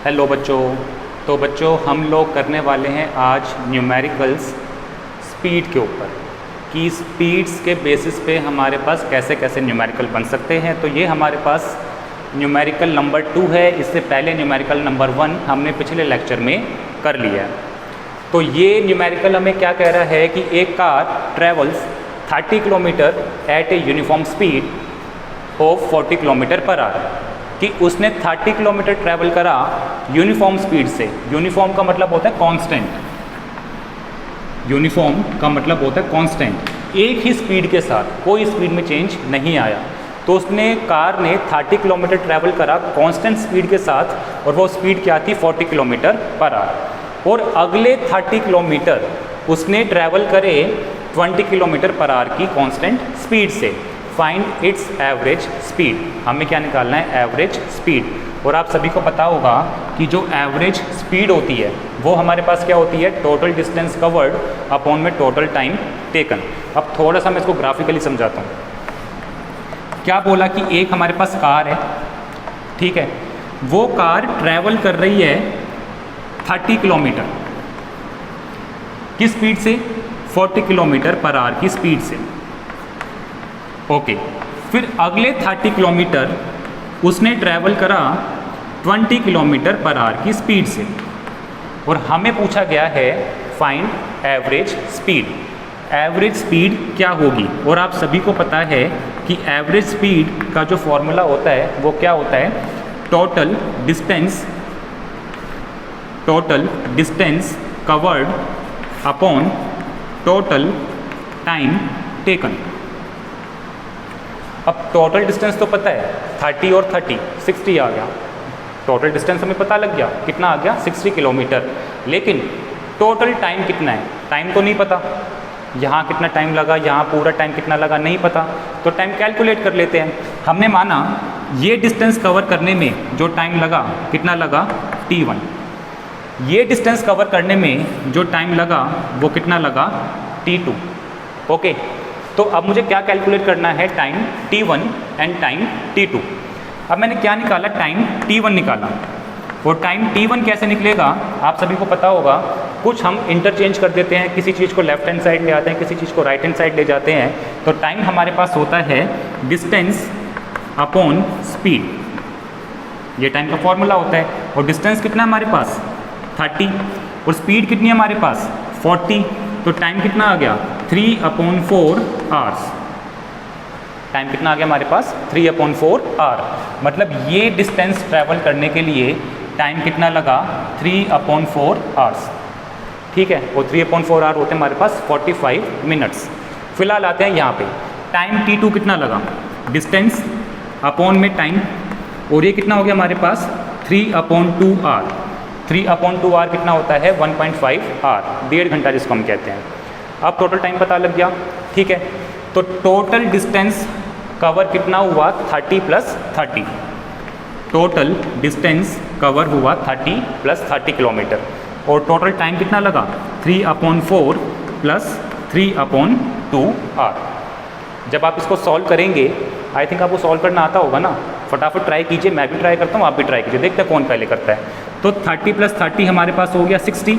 Hello बच्चों। तो बच्चों हम लोग करने वाले हैं आज न्यूमेरिकल्स स्पीड के ऊपर कि स्पीड्स के बेसिस पे हमारे पास कैसे कैसे न्यूमेरिकल बन सकते हैं। तो ये हमारे पास न्यूमेरिकल नंबर 2 है। इससे पहले न्यूमेरिकल नंबर 1 हमने पिछले लेक्चर में कर लिया है। तो ये न्यूमेरिकल हमें क्या कह रहा है कि एक car travels 30 kilometre at a uniform speed of 40 kilometre per hour, कि उसने 30 किलोमीटर ट्रैवल करा यूनिफॉर्म स्पीड से। यूनिफॉर्म का मतलब होता है कांस्टेंट। यूनिफॉर्म का मतलब होता है कांस्टेंट, एक ही स्पीड के साथ, कोई स्पीड में चेंज नहीं आया। तो उसने कार ने 30 किलोमीटर ट्रैवल करा कांस्टेंट स्पीड के साथ, और वो स्पीड क्या थी 40 किलोमीटर पर आवर। और अगले 30 किलोमीटर उसने ट्रैवल करे 20 किलोमीटर पर आवर की कांस्टेंट स्पीड से। Find its average speed. हमें क्या निकालना है? Average speed. और आप सभी को पता होगा कि जो एवरेज स्पीड होती है वो हमारे पास क्या होती है? टोटल डिस्टेंस कवर्ड अपॉन में टोटल टाइम टेकन। अब थोड़ा सा मैं इसको ग्राफिकली समझाता हूँ। क्या बोला कि एक हमारे पास कार है, ठीक है, वो कार ट्रैवल कर रही है 30 किलोमीटर किस स्पीड से? 40 किलोमीटर पर आवर की स्पीड से। ओके, फिर अगले 30 किलोमीटर उसने ट्रैवल करा 20 किलोमीटर पर आवर की स्पीड से। और हमें पूछा गया है find average speed. Average speed क्या होगी? और आप सभी को पता है कि एवरेज स्पीड का जो फॉर्मूला होता है वो क्या होता है? Total distance covered upon total time taken. अब टोटल डिस्टेंस तो पता है 30 और 30 60 आ गया। टोटल डिस्टेंस हमें पता लग गया, कितना आ गया? 60 किलोमीटर। लेकिन टोटल टाइम कितना है? टाइम तो नहीं पता। यहाँ कितना टाइम लगा, यहाँ पूरा टाइम कितना लगा, नहीं पता। तो टाइम कैलकुलेट कर लेते हैं। हमने माना ये डिस्टेंस कवर करने में जो टाइम लगा कितना लगा? T1। ये डिस्टेंस कवर करने में जो टाइम लगा वो कितना लगा? T2। ओके, तो अब मुझे क्या कैलकुलेट करना है? Time T1 and time T2। अब मैंने क्या निकाला? टाइम T1 निकाला। और टाइम T1 कैसे निकलेगा आप सभी को पता होगा। कुछ हम इंटरचेंज कर देते हैं, किसी चीज़ को लेफ्ट हैंड साइड ले आते हैं, किसी चीज़ को राइट हैंड साइड ले जाते हैं। तो टाइम हमारे पास होता है डिस्टेंस अपॉन स्पीड। ये टाइम का फॉर्मूला होता है। और डिस्टेंस कितना है हमारे पास? 30। और स्पीड कितनी है हमारे पास? 40। तो टाइम कितना आ गया? 3/4 आवर्स। टाइम कितना आ गया हमारे पास? 3/4 आवर। मतलब ये डिस्टेंस ट्रैवल करने के लिए टाइम कितना लगा? 3/4 आवर्स, ठीक है। और 3/4 आवर होते हैं हमारे पास 45 मिनट्स। फिलहाल आते हैं यहाँ पे। टाइम T2 कितना लगा? डिस्टेंस अपॉन में टाइम, और ये कितना हो गया हमारे पास? 3/2 आवर। 3/2 आवर कितना होता है? 1.5 आवर, 1.5 घंटा जिसको हम कहते हैं। अब टोटल टाइम पता लग गया, ठीक है। तो टोटल डिस्टेंस कवर कितना हुआ? 30 + 30। टोटल डिस्टेंस कवर हुआ 30 + 30 किलोमीटर। और टोटल टाइम कितना लगा? 3/4 + 3/2 आवर। जब आप इसको सॉल्व करेंगे, आई थिंक आपको सॉल्व करना आता होगा ना, फटाफट ट्राई कीजिए। मैं भी ट्राई करता हूँ, आप भी ट्राई कीजिए, देखते हैं कौन पहले करता है। तो 30 + 30 हमारे पास हो गया 60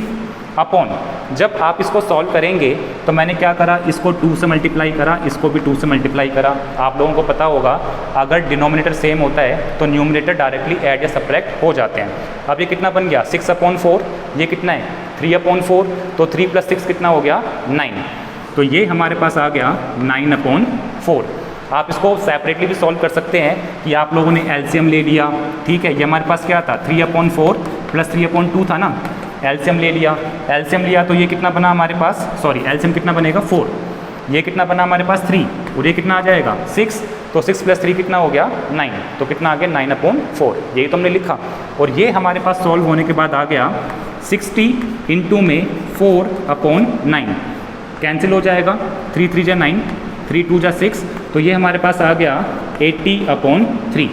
अपॉन। जब आप इसको सॉल्व करेंगे तो मैंने क्या करा? इसको 2 से मल्टीप्लाई करा, इसको भी 2 से मल्टीप्लाई करा। आप लोगों को पता होगा अगर डिनोमिनेटर सेम होता है तो न्यूमरेटर डायरेक्टली ऐड या सब्ट्रैक्ट हो जाते हैं। अब ये कितना बन गया? 6/4। ये कितना है? 3/4। तो 3 + 6 कितना हो गया? 9। तो ये हमारे पास आ गया 9/4। आप इसको सेपरेटली भी सॉल्व कर सकते हैं कि आप लोगों ने एलसीएम ले लिया, ठीक है। ये हमारे पास क्या था? 3/4 + 3/2 था ना। एलसीएम ले लिया, एलसीएम लिया तो ये कितना बना हमारे पास? सॉरी, एलसीएम कितना बनेगा? 4। ये कितना बना हमारे पास? 3। और ये कितना आ जाएगा? 6। तो 6 + 3 कितना हो गया? 9। तो कितना आ गया? 9/4। यही तो हमने लिखा। और ये हमारे पास सॉल्व होने के बाद आ गया 60 × में 4/9। कैंसिल हो जाएगा, 3 × 3 = 9, 3 × 2 = 6। तो ये हमारे पास आ गया 80/3।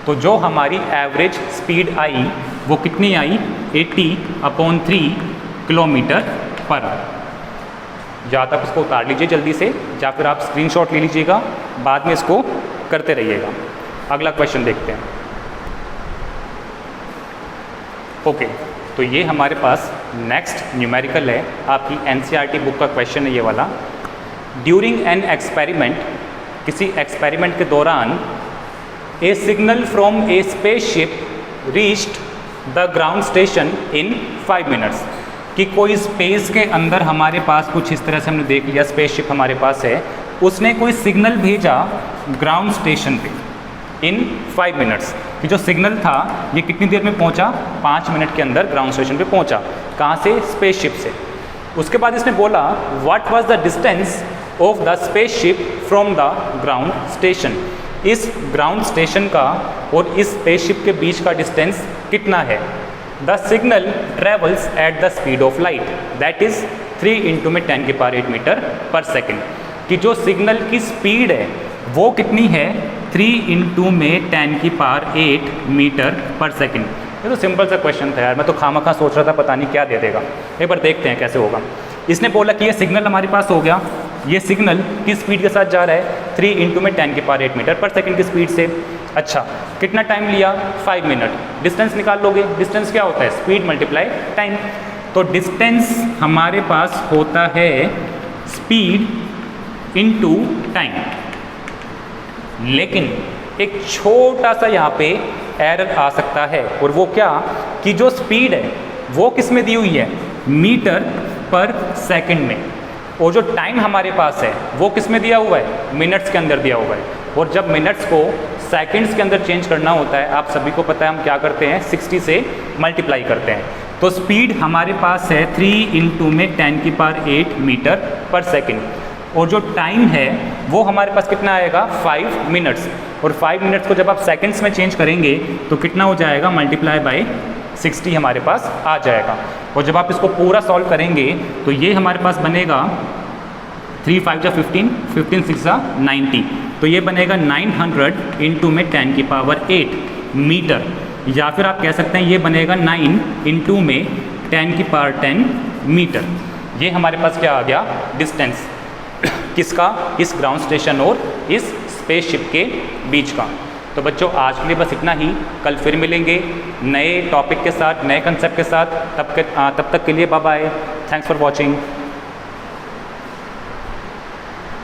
तो जो हमारी एवरेज स्पीड आई वो कितनी आई? 80/3 किलोमीटर पर आवर। या तो आप इसको उतार लीजिए जल्दी से, या फिर आप स्क्रीनशॉट ले लीजिएगा, बाद में इसको करते रहिएगा। अगला क्वेश्चन देखते हैं। ओके, तो ये हमारे पास नेक्स्ट न्यूमेरिकल है, आपकी एनसीईआरटी बुक का क्वेश्चन है ये वाला। ड्यूरिंग एन एक्सपेरिमेंट, किसी एक्सपेरिमेंट के दौरान, a signal from a spaceship reached the ground station in 5 minutes, कि कोई स्पेस के अंदर हमारे पास कुछ इस तरह से हमने देख लिया, स्पेसशिप हमारे पास है, उसने कोई सिग्नल भेजा ग्राउंड स्टेशन पे इन 5 मिनट्स, कि जो सिग्नल था ये कितनी देर में पहुंचा, 5 मिनट के अंदर ग्राउंड स्टेशन पे पहुंचा। कहाँ से? स्पेसशिप से। उसके बाद इसने बोला what was the distance of the spaceship from the ground station, इस ग्राउंड स्टेशन का और इस स्पेसशिप के बीच का डिस्टेंस कितना है। The signal travels at the speed of light, that is 3 × में 10⁸ मीटर पर सेकेंड, कि जो सिग्नल की स्पीड है वो कितनी है, 3 × में 10⁸ मीटर पर सेकेंड। ये तो सिंपल सा क्वेश्चन था यार, मैं तो खामखा सोच रहा था पता नहीं क्या दे देगा। एक बार देखते हैं कैसे होगा। इसने बोला कि ये सिग्नल हमारे पास हो गया, ये सिग्नल किस स्पीड के साथ जा रहा है, 3 × में 10⁸ मीटर पर सेकेंड की स्पीड से। अच्छा, कितना टाइम लिया, 5 मिनट। डिस्टेंस निकाल लोगे, डिस्टेंस क्या होता है, स्पीड मल्टीप्लाई टाइम। तो डिस्टेंस हमारे पास होता है स्पीड इनटू टाइम। लेकिन एक छोटा सा यहाँ पे एरर आ सकता है, और वो क्या, कि जो स्पीड है वो किस में दी हुई है, मीटर पर सेकंड में, और जो टाइम हमारे पास है वो किस में दिया हुआ है, मिनट्स के अंदर दिया हुआ है। और जब मिनट्स को सेकंड्स के अंदर चेंज करना होता है, आप सभी को पता है हम क्या करते हैं, 60 से मल्टीप्लाई करते हैं। तो स्पीड हमारे पास है 3 × में 10⁸ मीटर पर सेकेंड, और जो टाइम है वो हमारे पास कितना आएगा, 5 मिनट्स। और 5 मिनट्स को जब आप सेकंड्स में चेंज करेंगे तो कितना हो जाएगा, मल्टीप्लाई बाय 60 हमारे पास आ जाएगा। और जब आप इसको पूरा सॉल्व करेंगे तो ये हमारे पास बनेगा 3 × 5 = 15, 15 × 6 = 90, तो ये बनेगा 900 × में 10⁸ मीटर। या फिर आप कह सकते हैं ये बनेगा 9 × में 10⁸ मीटर। ये हमारे पास क्या आ गया, डिस्टेंस किसका, इस ग्राउंड स्टेशन और इस स्पेसशिप के बीच का। तो बच्चों आज के लिए बस इतना ही, कल फिर मिलेंगे नए टॉपिक के साथ, नए कंसेप्ट के साथ। तब तक के लिए bye bye, thanks for watching.